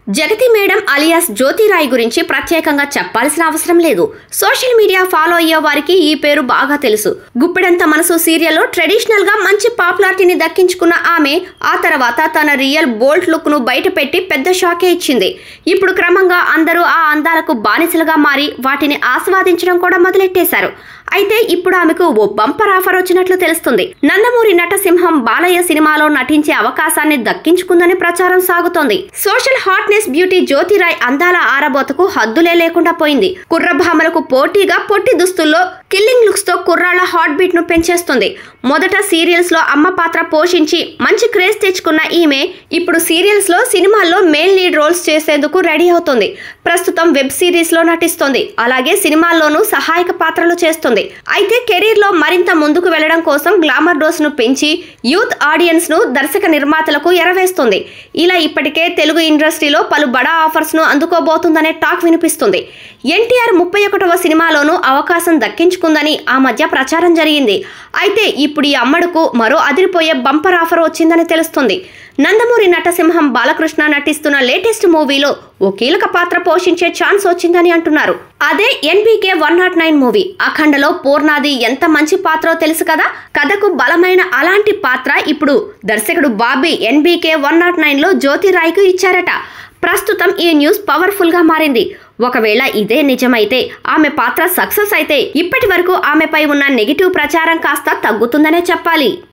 జగతి madam alias జ్యోతి రాయ్ గురించి ప్రత్యేకంగా చెప్పాల్సిన అవసరం లేదు. సోషల్ మీడియా ఫాలో అయ్యే వారికి ఈ పేరు బాగా తెలుసు. గుప్పెడంత మనసు సీరియల్లో ట్రెడిషనల్ గా మంచి పాపులారిటీని దక్కించుకున్న ఆమె ఆ తర్వాత తన రియల్ బోల్డ్ లుక్ ను బయటపెట్టి పెద్ద షాకే ఇచ్చింది. ఇప్పుడు క్రమంగా అందరూ ఆ అందాలకు బానిసలుగా మారి వాటిని ఆస్వాదించడం కూడా మొదలెట్టేశారు. అయితే ఇప్పుడు ఆమెకు ఓ బంపర్ ఆఫర్ వచ్చినట్లు తెలుస్తుంది. నందమూరి నటసింహం బాలయ్య సినిమాలో నటించే అవకాశాన్ని దక్కించుకుందని ప్రచారం సాగుతోంది. సోషల్ హాట్నెస్ బ్యూటీ జ్యోతి రాయ్ అందాల ఆరబోతకు హద్దులే లేకుండా పోయింది. కుర్రభామలకు పోటీగా పొట్టి దుస్తుల్లో కిల్లింగ్ లుక్స్ తో కుర్రాళ్ల హాట్ బీట్ ను పెంచేస్తుంది. మొదట సీరియల్స్ లో అమ్మ పాత్ర పోషించి మంచి క్రేజ్ తెచ్చుకున్న ఈమె ఇప్పుడు సీరియల్స్ లో సినిమాల్లో మెయిన్ లీడ్ రోల్స్ చేసేందుకు రెడీ అవుతుంది. ప్రస్తుతం వెబ్ సిరీస్ లో నటిస్తోంది. అలాగే సినిమాల్లోనూ సహాయక పాత్రలు చేస్తుంది. అయితే కెరీర్ లో మరింత ముందుకు వెళ్లడం కోసం గ్లామర్ డోస్ ను పెంచి యూత్ ఆడియన్స్ ను దర్శక నిర్మాతలకు ఎరవేస్తుంది. ఇలా ఇప్పటికే తెలుగు ఇండస్ట్రీలో పలు బడా ఆఫర్స్ ను అందుకోబోతుందనే టాక్ వినిపిస్తుంది. ఎన్టీఆర్ 31వ సినిమాలోనూ అవకాశం దక్కించుకుందని ఆ మధ్య ప్రచారం జరిగింది. అయితే ఇప్పుడు ఈ అమ్మడుకు మరో అదిరిపోయే బంపర్ ఆఫర్ వచ్చిందని తెలుస్తుంది. నందమూరి నటసింహం బాలకృష్ణ నటిస్తున్న లేటెస్ట్ మూవీలో ఓ కీలక పాత్ర పోషించే ఛాన్స్ వచ్చిందని అంటున్నారు. అదే NBK 109 మూవీ. అఖండలో పూర్ణాది ఎంత మంచి పాత్రో తెలుసు కదా. కథకు బలమైన అలాంటి పాత్ర ఇప్పుడు దర్శకుడు బాబీ NBK 109లో జ్యోతి రాయ్కు ఇచ్చారట. ప్రస్తుతం ఈ న్యూస్ పవర్ఫుల్ గా మారింది. ఒకవేళ ఇదే నిజమైతే, ఆమె పాత్ర సక్సెస్ అయితే ఇప్పటి వరకు ఆమెపై ఉన్న నెగిటివ్ ప్రచారం కాస్త తగ్గుతుందనే చెప్పాలి.